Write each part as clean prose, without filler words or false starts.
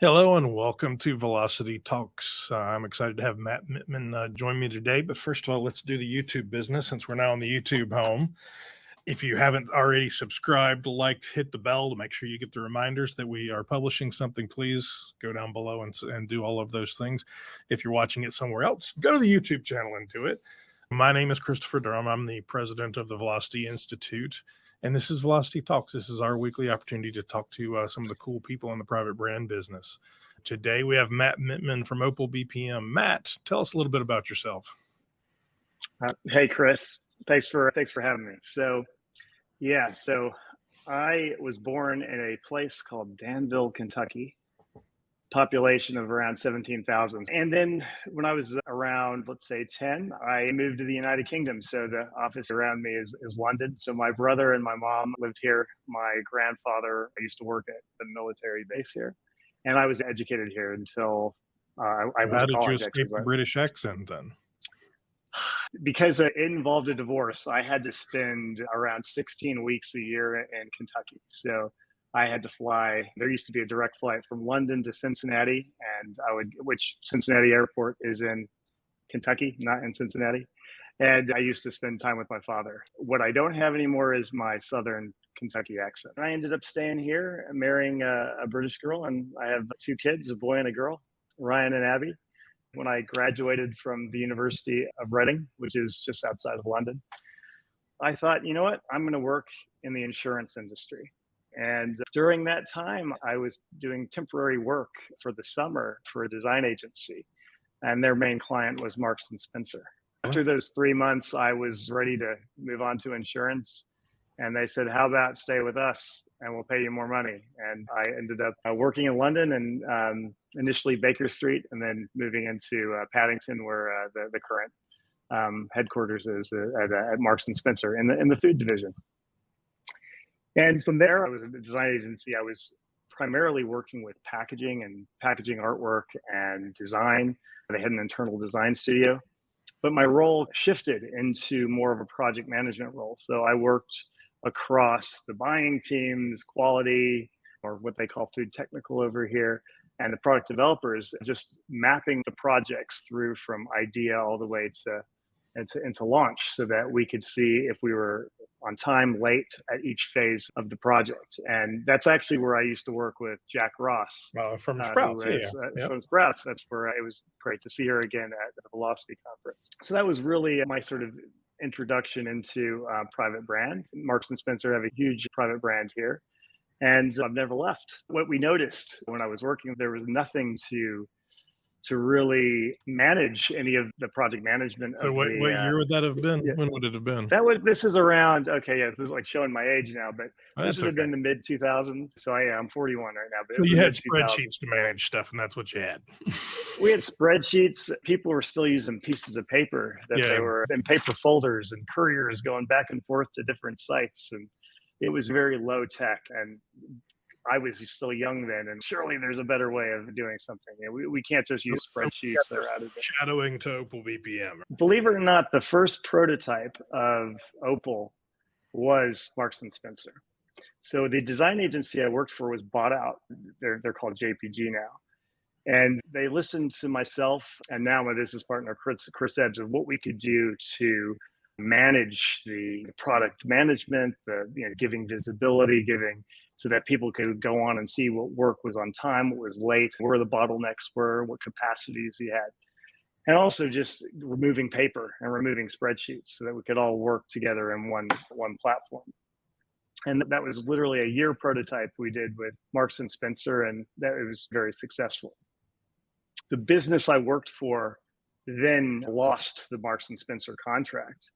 Hello and welcome to Velocity Talks. I'm excited to have Matt Mintman join me today. But first of all, let's do the YouTube business since we're now on the YouTube home. If you haven't already subscribed, liked, hit the bell to make sure you get the reminders that we are publishing something, please go down below and do all of those things. If you're watching it somewhere else, go to the YouTube channel and do it. My name is Christopher Durham. I'm the president of the Velocity Institute. And this is Velocity Talks. This is our weekly opportunity to talk to some of the cool people in the private brand business. Today, we have Matt Mintman from Opal BPM. Matt, tell us a little bit about yourself. Hey, Chris. Thanks for having me. So I was born in a place called Danville, Kentucky, population of around 17,000. And then when I was around, let's say 10, I moved to the United Kingdom. So the office around me is London. So my brother and my mom lived here. My grandfather used to work at the military base here. And I was educated here until I went to college. How did you escape the British accent then? Because it involved a divorce, I had to spend around 16 weeks a year in Kentucky. So I had to fly. There used to be a direct flight from London to Cincinnati, and which Cincinnati Airport is in Kentucky, not in Cincinnati. And I used to spend time with my father. What I don't have anymore is my Southern Kentucky accent. I ended up staying here, marrying a British girl, and I have two kids, a boy and a girl, Ryan and Abby. When I graduated from the University of Reading, which is just outside of London, I thought, you know what, I'm going to work in the insurance industry. And during that time, I was doing temporary work for the summer for a design agency, and their main client was Marks and Spencer. After those 3 months, I was ready to move on to insurance. And they said, how about stay with us and we'll pay you more money? And I ended up working in London and initially Baker Street, and then moving into Paddington, where the current headquarters is at Marks and Spencer in the food division. And from there, I was at the design agency. I was primarily working with packaging and packaging artwork and design. They had an internal design studio, but my role shifted into more of a project management role. So I worked across the buying teams, quality, or what they call food technical over here, and the product developers, just mapping the projects through from idea all the way into launch, so that we could see if we were on time, late at each phase of the project. And that's actually where I used to work with Jack Ross. From Sprouts, From Sprouts. That's where it was great to see her again at the Velocity Conference. So that was really my sort of introduction into private brand. Marks and Spencer have a huge private brand here, and I've never left. What we noticed when I was working, there was nothing to really manage any of the project management. So what year would that have been? Yeah. When would it have been? This is around, this is like showing my age now, but this would have been the mid 2000s. So I'm 41 right now. But so you had spreadsheets to manage stuff, and that's what you had. We had spreadsheets. People were still using pieces of paper they were in paper folders, and couriers going back and forth to different sites. And it was very low tech. And I was still young then, and surely there's a better way of doing something. We can't just use spreadsheets that are out of date. Shadowing to Opal BPM. Believe it or not, the first prototype of Opal was Marks and Spencer. So the design agency I worked for was bought out. They're called JPG now. And they listened to myself and now my business partner, Chris Ebbs, of what we could do to manage the product management, giving visibility, so that people could go on and see what work was on time, what was late, where the bottlenecks were, what capacities he had. And also just removing paper and removing spreadsheets so that we could all work together in one platform. And that was literally a year prototype we did with Marks and Spencer, and it was very successful. The business I worked for then lost the Marks and Spencer contract.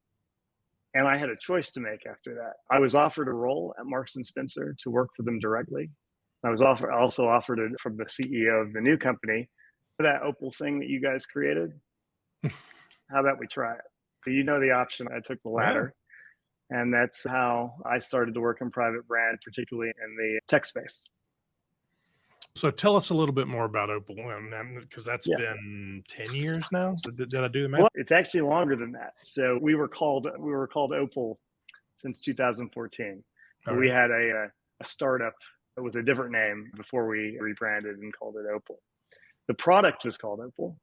And I had a choice to make after that. I was offered a role at Marks and Spencer to work for them directly. I was also offered it from the CEO of the new company, for that Opal thing that you guys created. How about we try it? So the option. I took the latter. Yeah. And that's how I started to work in private brand, particularly in the tech space. So tell us a little bit more about Opal, because that's been 10 years now. So did I do the math? Well, it's actually longer than that. So we were called Opal since 2014. Right. We had a startup with a different name before we rebranded and called it Opal. The product was called Opal.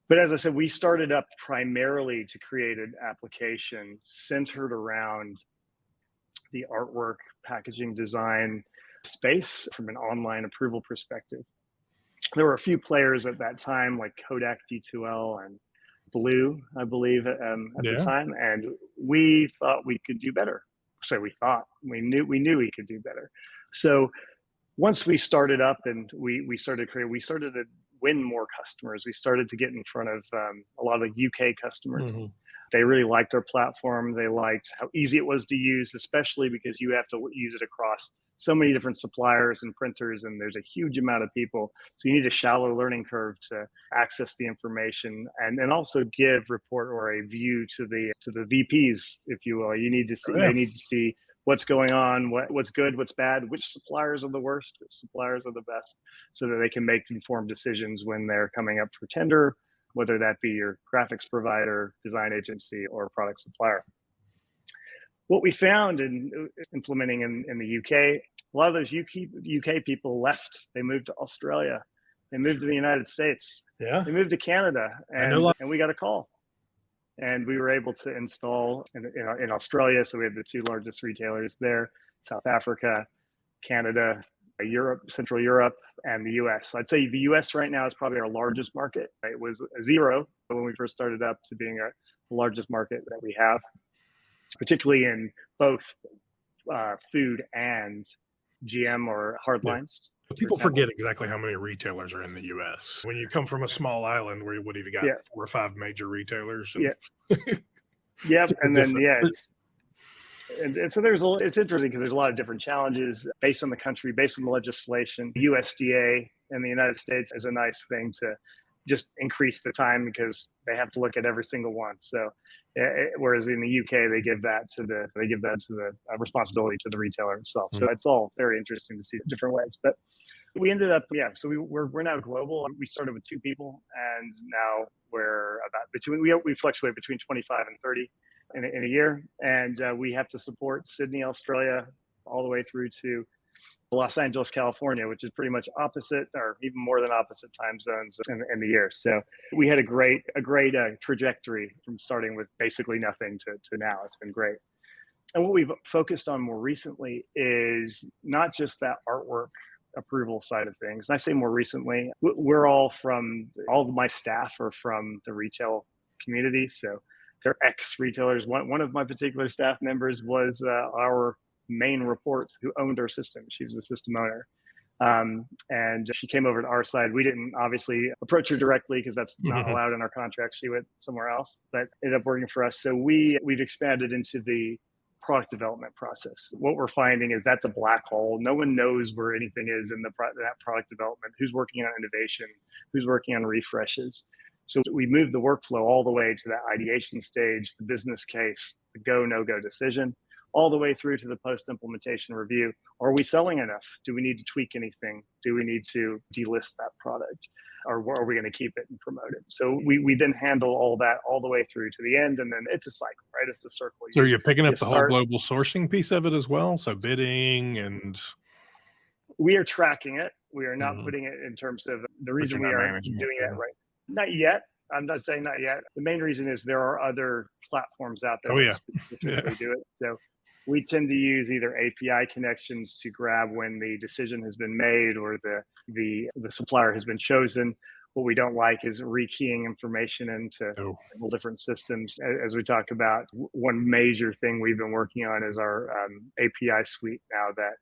But as I said, we started up primarily to create an application centered around the artwork, packaging design space from an online approval perspective. There were a few players at that time, like Kodak D2L and Blue, I believe, at the time, and we thought we could do better. So we knew we could do better. So once we started up and we started to win more customers. We started to get in front of a lot of UK customers. Mm-hmm. They really liked our platform. They liked how easy it was to use, especially because you have to use it across so many different suppliers and printers, and there's a huge amount of people. So you need a shallow learning curve to access the information and also give report or a view to the VPs, if you will. You need to see, They need to see what's going on, what's good, what's bad, which suppliers are the worst, which suppliers are the best, so that they can make informed decisions when they're coming up for tender, whether that be your graphics provider, design agency, or product supplier. What we found in implementing in the UK, a lot of those UK people left. They moved to Australia. They moved to the United States. Yeah. They moved to Canada, and we got a call. And we were able to install in Australia. So we had the two largest retailers there, South Africa, Canada, Europe, Central Europe, and the US. I'd say the US right now is probably our largest market. It was a zero when we first started up to being the largest market that we have, particularly in both food and GM or hard lines. People forget exactly how many retailers are in the U.S. When you come from a small island where what have you got, 4 or 5 major retailers? And and then so it's interesting because there's a lot of different challenges based on the country, based on the legislation. USDA in the United States is a nice thing to just increase the time because they have to look at every single one. So whereas in the UK they give that to the responsibility to the retailer itself. So it's all very interesting to see different ways. But we ended up so we're now global. We started with 2 people, and now we're about we fluctuate between 25 and 30 in a year, and we have to support Sydney, Australia, all the way through to Los Angeles, California, which is pretty much opposite or even more than opposite time zones in the year. So we had a great trajectory from starting with basically nothing to now. It's been great. And what we've focused on more recently is not just that artwork approval side of things. And I say more recently, all of my staff are from the retail community. So they're ex-retailers. One of my particular staff members was our main report who owned our system. She was the system owner. And she came over to our side. We didn't obviously approach her directly because that's not allowed in our contract. She went somewhere else, but ended up working for us. So we've expanded into the product development process. What we're finding is that's a black hole. No one knows where anything is in that product development, who's working on innovation, who's working on refreshes. So we moved the workflow all the way to that ideation stage, the business case, the go, no-go decision, all the way through to the post-implementation review. Are we selling enough? Do we need to tweak anything? Do we need to delist that product? Or are we going to keep it and promote it? So we then handle all that all the way through to the end, and then it's a cycle, right? It's the circle. So you're picking up the whole global sourcing piece of it as well? So bidding and... We are tracking it. We are not putting it in terms of the reason we are doing it right. Not yet. I'm not saying not yet. The main reason is there are other platforms out there that specifically do it. So we tend to use either API connections to grab when the decision has been made or the supplier has been chosen. What we don't like is rekeying information into several different systems. As we talked about, one major thing we've been working on is our API suite now that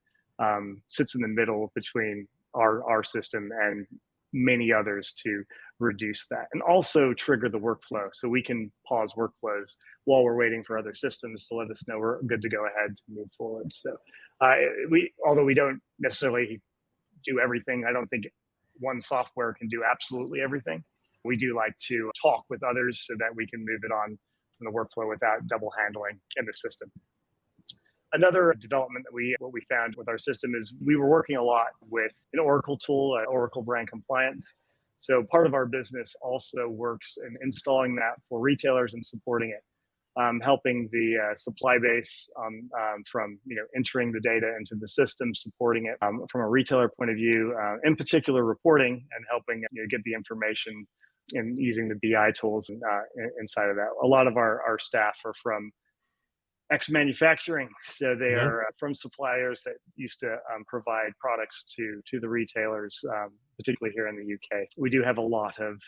sits in the middle between our system and many others to reduce that and also trigger the workflow. So we can pause workflows while we're waiting for other systems to let us know we're good to go ahead to move forward. So although we don't necessarily do everything, I don't think one software can do absolutely everything. We do like to talk with others so that we can move it on from the workflow without double handling in the system. Another development that what we found with our system is we were working a lot with an Oracle tool, Oracle Brand Compliance. So part of our business also works in installing that for retailers and supporting it. helping the supply base from entering the data into the system, supporting it from a retailer point of view, in particular reporting and helping get the information and using the BI tools inside of that. A lot of our staff are from ex-manufacturing, so they Yeah. are from suppliers that used to provide products to the retailers, particularly here in the UK. We do have a lot of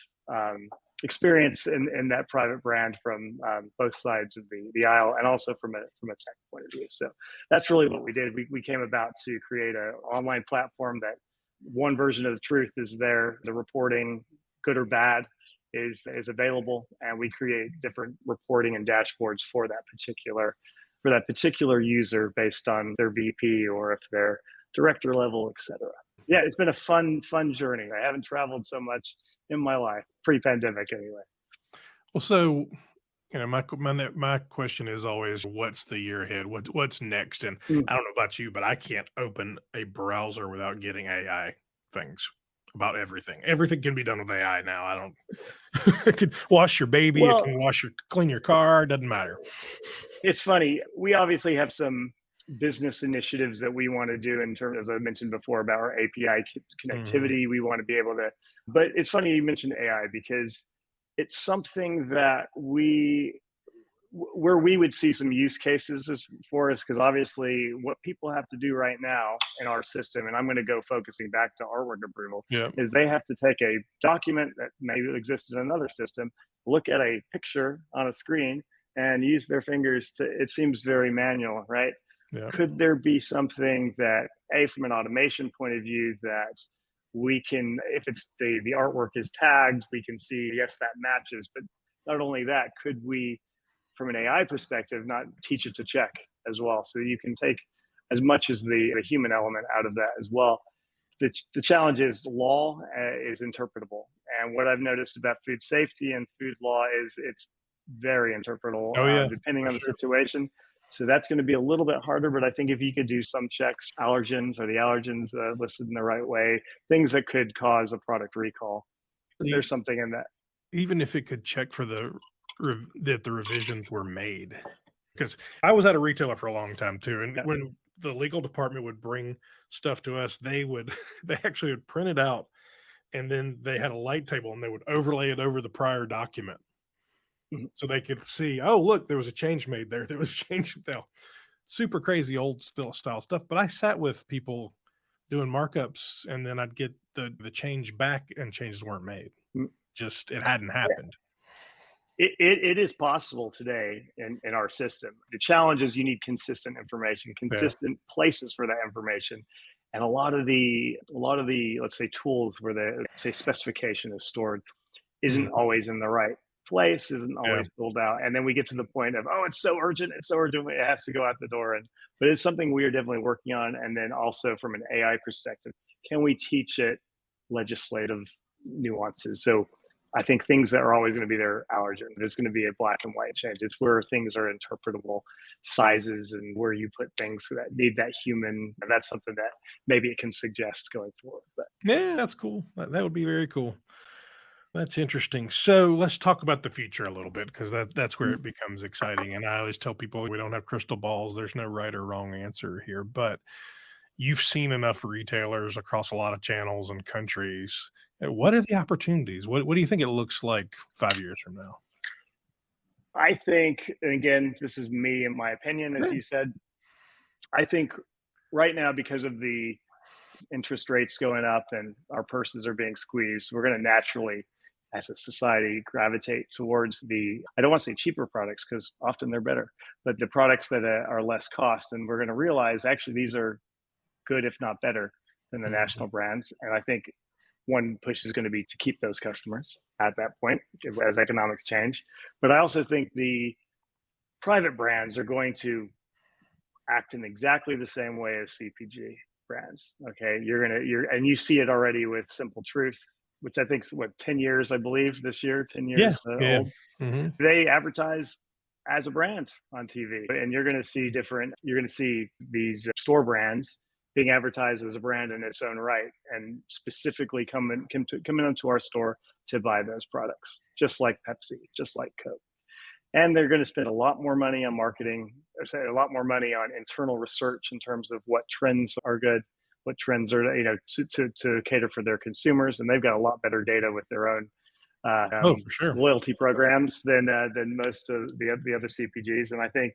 experience in that private brand from both sides of the aisle, and also from a tech point of view. So that's really what we did. We came about to create an online platform that one version of the truth is there. The reporting, good or bad, is available, and we create different reporting and dashboards for that particular user based on their VP or if they're director level, etc. Yeah, it's been a fun journey. I haven't traveled so much in my life, pre-pandemic anyway. Well, so my question is always, what's the year ahead? What's next? And Mm. I don't know about you, but I can't open a browser without getting AI things about everything. Everything can be done with AI now. I don't. It can wash your baby. It Well, can clean your car. Doesn't matter. it's funny. We obviously have some business initiatives that we want to do in terms, as I mentioned before, about our API Mhm. connectivity. We want to be able to, but it's funny you mentioned AI because it's something that where we would see some use cases for us, because obviously what people have to do right now in our system, and I'm going to go focusing back to artwork approval, Yeah. is they have to take a document that maybe existed in another system, look at a picture on a screen, and use their fingers to, it seems very manual, right? Yeah. Could there be something that, from an automation point of view, that we can, if it's the artwork is tagged, we can see, yes, that matches. But not only that, could we, from an AI perspective, not teach it to check as well? So you can take as much as the human element out of that as well. The challenge is law is interpretable. And what I've noticed about food safety and food law is it's very interpretable Oh yeah, depending for on the sure. situation. So that's going to be a little bit harder, but I think if you could do some checks, allergens, are the allergens listed in the right way, things that could cause a product recall, E- there's something in that. Even if it could check for that the revisions were made, because I was at a retailer for a long time too, and Yeah. when the legal department would bring stuff to us, they would they actually would print it out, and then they had a light table, and they would overlay it over the prior document Mhm. so they could see, oh look, there was a change made there. There was change now. Super crazy old style stuff. But I sat with people doing markups, and then I'd get the change back, and changes weren't made. Mm. Just it hadn't happened. It is possible today in our system. The challenge is you need consistent information, Yeah. consistent places for that information. And a lot of the let's say tools where the say specification is stored isn't Mhm. always in the right place, isn't Yeah. always filled out. And then we get to the point of, oh, it's so urgent, it has to go out the door. But it's something we are definitely working on. And then also from an AI perspective, can we teach it legislative nuances? So I think things that are always going to be there allergen. There's going to be a black and white change. It's where things are interpretable, sizes, and where you put things that need that human. That's something that maybe it can suggest going forward. But Yeah, that's cool. That would be very cool. That's interesting. So let's talk about the future a little bit, because that's where it becomes exciting. And I always tell people we don't have crystal balls. There's no right or wrong answer here. But you've seen enough retailers across a lot of channels and countries. What are the opportunities? What do you think it looks like 5 years from now? I think, and again, this is me and my opinion, as Yeah. you said, I think right now, because of the interest rates going up and our purses are being squeezed, we're going to naturally, as a society, gravitate towards I don't want to say cheaper products because often they're better, but the products that are less cost. And we're going to realize actually these are good, if not better, than the Mhm. national brands. And I think one push is going to be to keep those customers at that point as economics change. But I also think the private brands are going to act in exactly the same way as CPG brands. Okay, and you see it already with Simple Truth, which I think is what 10 years, I believe, this year, 10 years Yeah. Yeah. old. Hmm. They advertise as a brand on TV, and you're going to see these store brands being advertised as a brand in its own right, and specifically coming into our store to buy those products, just like Pepsi, just like Coke. And they're going to spend a lot more money on marketing, a lot more money on internal research in terms of what trends are good, what trends are, to cater for their consumers. And they've got a lot better data with their own Oh, for sure. loyalty programs than most of the other CPGs. And I think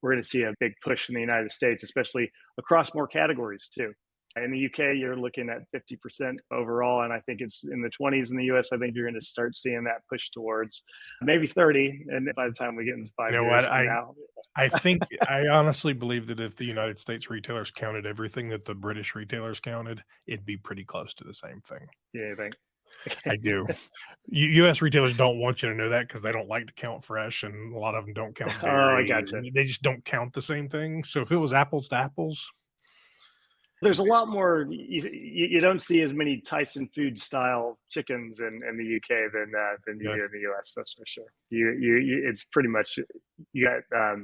we're going to see a big push in the United States, especially across more categories too. In the UK, you're looking at 50% overall, and I think it's in the 20s in the US. I think you're going to start seeing that push towards maybe 30, and by the time we get into You 5 know years what? from now, I honestly believe that if the United States retailers counted everything that the British retailers counted, it'd be pretty close to the same thing. yeah, I think. I do. US retailers don't want you to know that because they don't like to count fresh, and a lot of them don't count Oh, I dairy. gotcha. They just don't count the same thing. So if it was apples to apples, There's a lot more. You don't see as many Tyson food style chickens in the UK than you yeah. do in the US. That's for sure. It's pretty much you got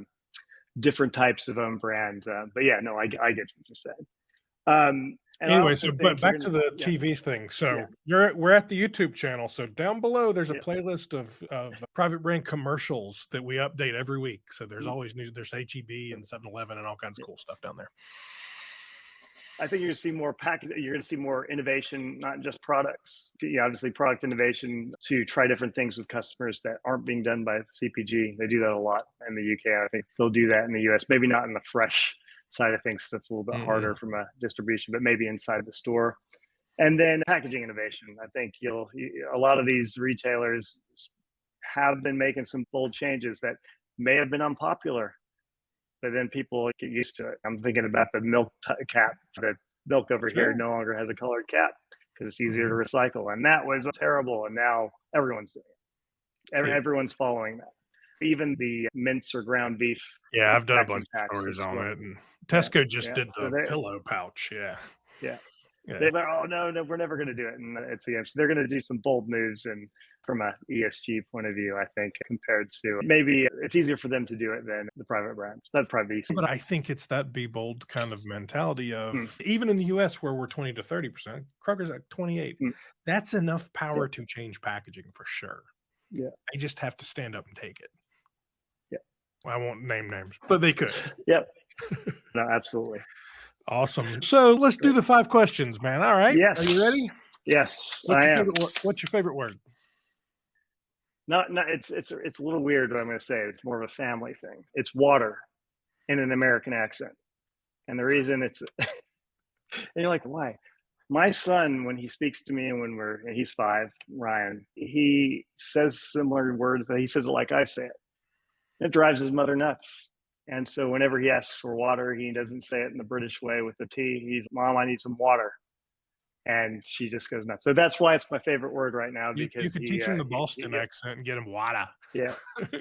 different types of own brand. But yeah, no, I get what you're saying. And I Anyway, also so but think you're back to gonna, the yeah, TV thing. yeah, So we're at the YouTube channel. So down below there's a yeah. playlist of private brand commercials that we update every week. So there's Mhm. always news. There's HEB and 7-Eleven and all kinds of Yeah. cool stuff down there. I think you're going to see more package. You're going to see more innovation, not just products. Yeah, obviously product innovation to try different things with customers that aren't being done by CPG. They do that a lot in the UK. I think they'll do that in the US. Maybe not in the fresh side of things. That's a little bit Mm-mm. harder from a distribution, but maybe inside the store. And then packaging innovation. I think a lot of these retailers have been making some bold changes that may have been unpopular, but then people get used to it. I'm thinking about the milk cap. The milk over here Sure. no longer has a colored cap because it's easier to Mhm. recycle, and that was terrible. And now everyone's doing it. Hey, Everyone's following that. Even the mince or ground beef yeah, I've done a bunch vacuum of packs stories is on slow. it, and Yeah, Tesco just yeah. did So the pillow pouch. Yeah, yeah, yeah. they're oh no, we're never going to do it, and it's the they're going to do some bold moves and from a ESG point of view, I think, compared to maybe it's easier for them to do it than the private brands. That'd probably be But I think it's that be bold kind of mentality mm, of even in the US where we're 20 to 30%, Kroger's at 28. mm, That's enough yeah, power to change packaging for sure. yeah, They just have to stand up and take it. yeah, I won't name names, but they could. yep. No, absolutely. Awesome. So let's do Great. the 5 questions, man. All right. Are you Yes, ready? yes, I am. What's your favorite word? Not. It's a little weird what I'm going to say. It's more of a family thing. It's water in an American accent, and the reason it's and you're like, why? My son, when he speaks to me, and he's 5, Ryan, he says similar words. He says it like I say it. It drives his mother nuts. And so whenever he asks for water, he doesn't say it in the British way with the T. He's, Mom, I need some water. And she just goes nuts. So that's why it's my favorite word right now You because could teach him the Boston yeah, accent and get him water. yeah,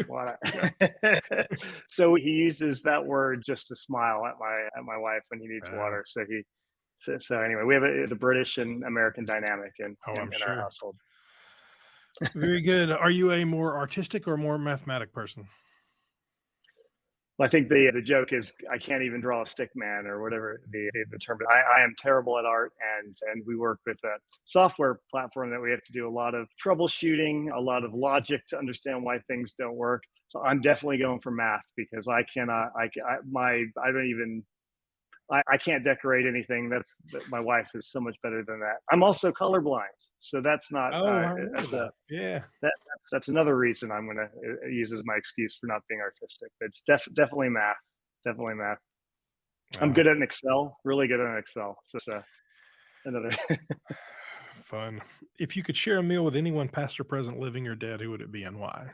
water. Yeah. So he uses that word just to smile at my wife when he needs Uh, water. So anyway, we have the British and American dynamic oh, I'm in our sure. household. Very good. Are you a more artistic or more mathematic person? Well, I think the joke is I can't even draw a stick man or whatever the term. But I am terrible at art, and we work with a software platform that we have to do a lot of troubleshooting, a lot of logic to understand why things don't work. So I'm definitely going for math because I cannot. I don't even. I can't decorate anything. My wife is so much better than that. I'm also colorblind, so that's not. Oh, I remember That's a that. Yeah. that's another reason I'm going to use as my excuse for not being artistic. It's definitely math. Definitely math. I'm Wow. good at an Excel. Really good at an Excel. So it's another. Fun. If you could share a meal with anyone, past or present, living or dead, who would it be and why?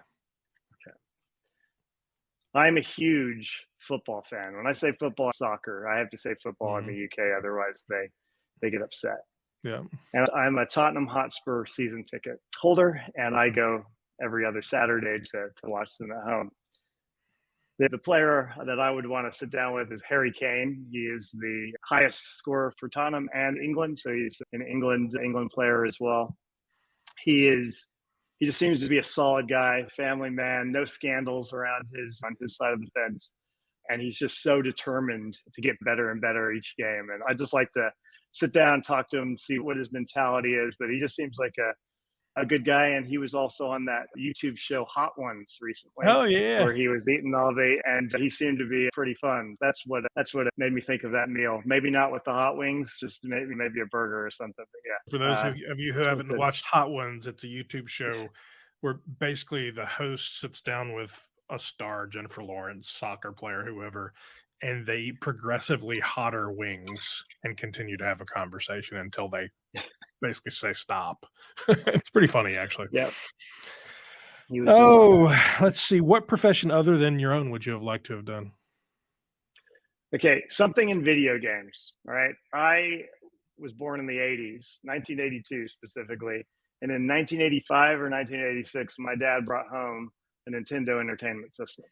I'm a huge football fan. When I say football, soccer, I have to say football in the Mhm. UK. Otherwise, they get upset. Yeah. And I'm a Tottenham Hotspur season ticket holder, and I go every other Saturday to watch them at home. The player that I would want to sit down with is Harry Kane. He is the highest scorer for Tottenham and England, so he's an England player as well. He just seems to be a solid guy, family man, no scandals around on his side of the fence, and he's just so determined to get better and better each game. And I just like to sit down, talk to him, see what his mentality is. But he just seems like a good guy, and he was also on that YouTube show Hot Ones recently, Oh yeah. where he was eating all the, and he seemed to be pretty fun. That's what it made me think of that meal. Maybe not with the hot wings, just maybe a burger or something. But For yeah, those of you who that's haven't what it watched Hot Ones, it's a YouTube show where basically the host sits down with a star, Jennifer Lawrence, soccer player, whoever, and they eat progressively hotter wings and continue to have a conversation until they basically say stop. It's pretty funny, actually. Yeah, he was just on that. Oh, let's see. What profession other than your own would you have liked to have done? Okay, something in video games. All right, I was born in the 80s, 1982 specifically, and in 1985 or 1986, my dad brought home a Nintendo Entertainment System.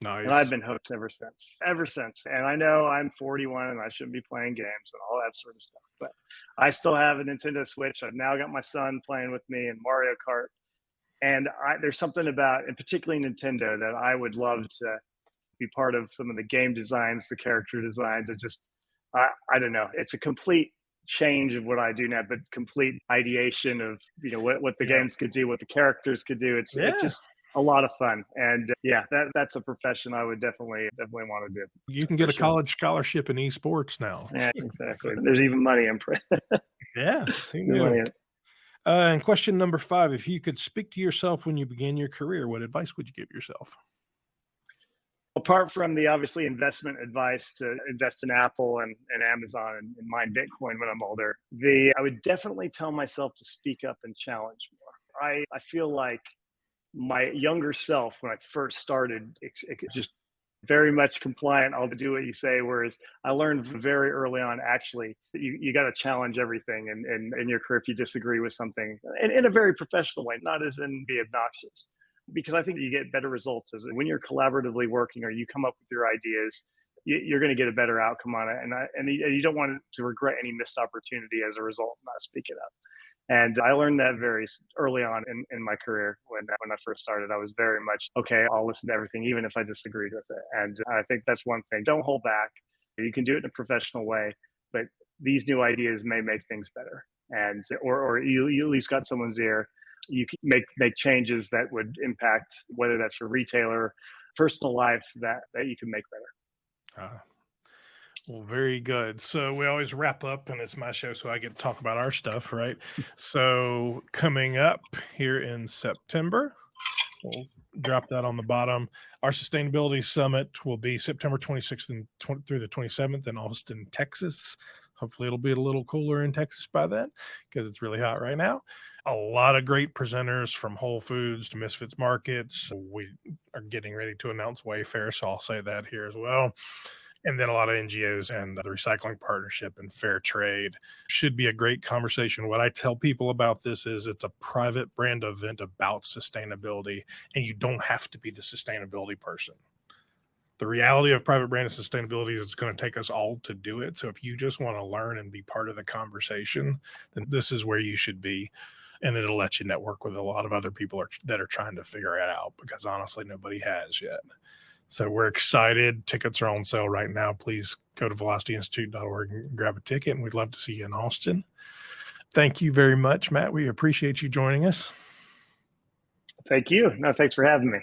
And I've Nice. been hooked ever since, ever since. And I know I'm 41 and I shouldn't be playing games and all that sort of stuff, but I still have a Nintendo Switch. I've now got my son playing with me in Mario Kart. And there's something about, and particularly Nintendo, that I would love to be part of some of the game designs, the character designs. It just, I don't know. It's a complete change of what I do now, but complete ideation of what the Yeah. games could do, what the characters could do. It's Yeah. just a lot of fun, and yeah, that's a profession I would definitely want to do. You can get a college scholarship in esports now. Yeah, So, exactly. There's even money in yeah. Who there's knew? money in it. And question number 5, if you could speak to yourself when you began your career, what advice would you give yourself? Apart from the obviously investment advice to invest in Apple and Amazon and mine Bitcoin when I'm older, I would definitely tell myself to speak up and challenge more. I feel like my younger self when I first started, it just very much compliant. I'll do what you say. Whereas I learned very early on, actually, that you got to challenge everything in your career if you disagree with something, and in a very professional way, not as in be obnoxious. Because I think you get better results as when you're collaboratively working or you come up with your ideas, you're going to get a better outcome on it, and you don't want to regret any missed opportunity as a result of not speaking up. And I learned that very early on in my career when I first started. I was very much, okay, I'll listen to everything, even if I disagreed with it. And I think that's one thing. Don't hold back. You can do it in a professional way, but these new ideas may make things better. And or you at least got someone's ear. You can make changes that would impact whether that's your retailer, personal life that you can make better. Well, very good. So we always wrap up, and it's my show, so I get to talk about our stuff, right? So coming up here in September, we'll drop that on the bottom. Our sustainability summit will be September 26th through the 27th in Austin, Texas. Hopefully it'll be a little cooler in Texas by then because it's really hot right now. A lot of great presenters from Whole Foods to Misfits Markets. We are getting ready to announce Wayfair, so I'll say that here as well. And then a lot of NGOs and the Recycling Partnership and Fair Trade. Should be a great conversation. What I tell people about this is it's a private brand event about sustainability, and you don't have to be the sustainability person. The reality of private brand and sustainability is it's going to take us all to do it. So if you just want to learn and be part of the conversation, then this is where you should be. And it'll let you network with a lot of other people that are trying to figure it out, because honestly, nobody has yet. So we're excited. Tickets are on sale right now. Please go to velocityinstitute.org and grab a ticket, and we'd love to see you in Austin. Thank you very much, Matt. We appreciate you joining us. Thank you. No, thanks for having me.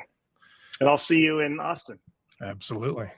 And I'll see you in Austin. Absolutely.